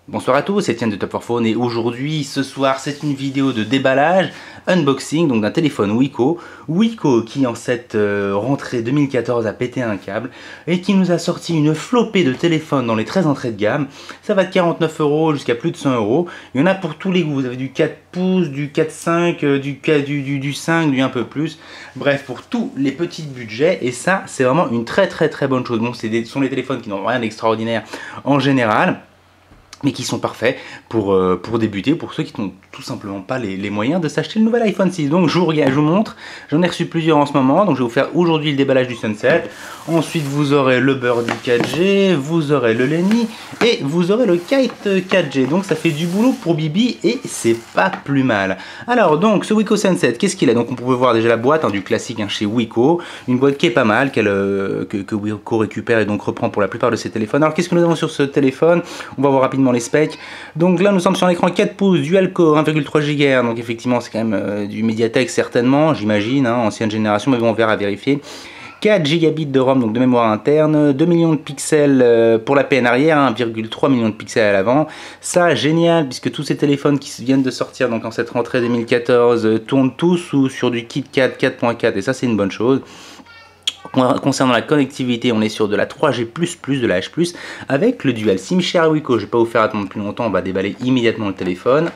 Bonsoir à tous, c'est Etienne de Top 4 Phone et aujourd'hui, ce soir, c'est une vidéo de déballage, unboxing donc d'un téléphone Wiko. Wiko qui en cette rentrée 2014 a pété un câble et qui nous a sorti une flopée de téléphones dans les 13 entrées de gamme. Ça va de 49 € jusqu'à plus de 100 €. Il y en a pour tous les goûts, vous avez du 4 pouces, du 4,5, du 5, du un peu plus. Bref, pour tous les petits budgets et ça, c'est vraiment une très bonne chose. Bon, ce sont des téléphones qui n'ont rien d'extraordinaire en général, mais qui sont parfaits pour débuter, pour ceux qui n'ont tout simplement pas les moyens de s'acheter le nouvel iPhone 6. Donc je vous montre, j'en ai reçu plusieurs en ce moment, donc je vais vous faire aujourd'hui le déballage du Sunset. Ensuite vous aurez le Birdie 4G, vous aurez le Lenny et vous aurez le Kite 4G. Donc ça fait du boulot pour Bibi et c'est pas plus mal. Alors donc ce Wiko Sunset, qu'est-ce qu'il a? Donc on peut voir déjà la boîte, du classique chez Wiko, une boîte qui est pas mal, que Wiko récupère et donc reprend pour la plupart de ses téléphones. Alors qu'est-ce que nous avons sur ce téléphone? On va voir rapidement les specs. Donc là nous sommes sur un écran 4 pouces dual core 1,3 GHz, donc effectivement c'est quand même du Mediatek certainement, j'imagine, ancienne génération, mais bon on verra, à vérifier. 4 Gb de ROM, donc de mémoire interne, 2 millions de pixels pour la PN arrière, 1,3 million de pixels à l'avant. Ça génial puisque tous ces téléphones qui viennent de sortir donc en cette rentrée 2014 tournent tous sur du KitKat 4.4 et ça c'est une bonne chose. Concernant la connectivité, on est sur de la 3G++, de la H+, avec le dual SIM cher Wiko. Je ne vais pas vous faire attendre plus longtemps, on va déballer immédiatement le téléphone.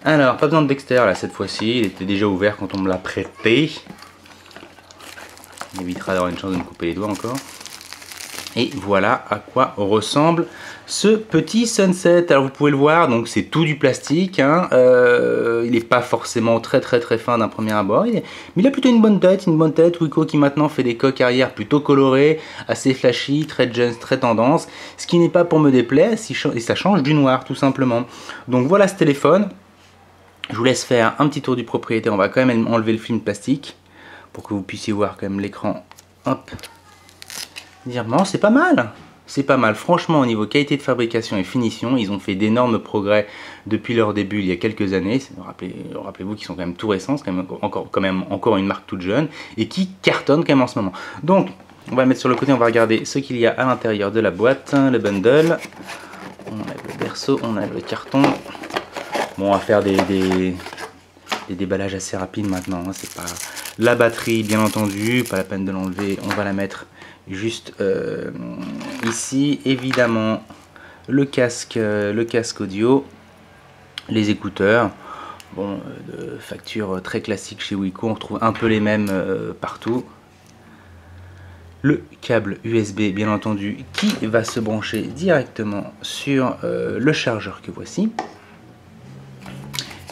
Alors, pas besoin de Dexter là cette fois-ci, il était déjà ouvert quand on me l'a prêté. Il évitera d'avoir une chance de me couper les doigts encore. Et voilà à quoi ressemble ce petit Sunset. Alors vous pouvez le voir, donc c'est tout du plastique, il n'est pas forcément très fin d'un premier abord, mais il a plutôt une bonne tête, Wiko qui maintenant fait des coques arrière plutôt colorées, assez flashy, très jeune, très tendance, ce qui n'est pas pour me déplaire, et ça change du noir tout simplement. Donc voilà ce téléphone, je vous laisse faire un petit tour du propriétaire, on va quand même enlever le film plastique, pour que vous puissiez voir quand même l'écran, hop. Non, c'est pas mal. C'est pas mal. Franchement, au niveau qualité de fabrication et finition, ils ont fait d'énormes progrès depuis leur début il y a quelques années. Rappelez-vous qu'ils sont quand même tout récents, c'est quand même encore une marque toute jeune et qui cartonne quand même en ce moment. Donc, on va le mettre sur le côté, on va regarder ce qu'il y a à l'intérieur de la boîte, le bundle. On enlève le berceau, on enlève le carton. Bon, on va faire des déballages assez rapides maintenant. C'est pas la batterie, bien entendu, pas la peine de l'enlever. On va la mettre juste ici. Évidemment le casque audio, les écouteurs, bon, de facture très classique chez Wiko, on retrouve un peu les mêmes partout. Le câble USB bien entendu qui va se brancher directement sur le chargeur que voici,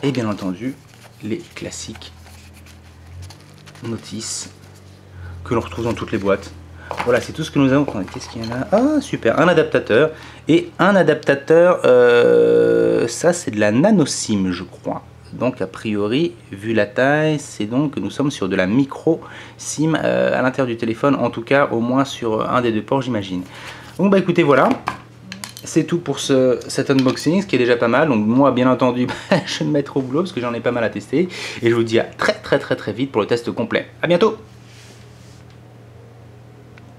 et bien entendu les classiques notices que l'on retrouve dans toutes les boîtes. Voilà, c'est tout ce que nous avons. Qu'est-ce qu'il y en a? Ah, super, un adaptateur. Et un adaptateur, ça c'est de la nano SIM, je crois. Donc a priori, vu la taille, c'est donc que nous sommes sur de la micro SIM à l'intérieur du téléphone, en tout cas au moins sur un des deux ports, j'imagine. Donc bah écoutez, voilà. C'est tout pour cet unboxing, ce qui est déjà pas mal. Donc moi, bien entendu, je vais me mettre au boulot parce que j'en ai pas mal à tester. Et je vous dis à très vite pour le test complet. À bientôt!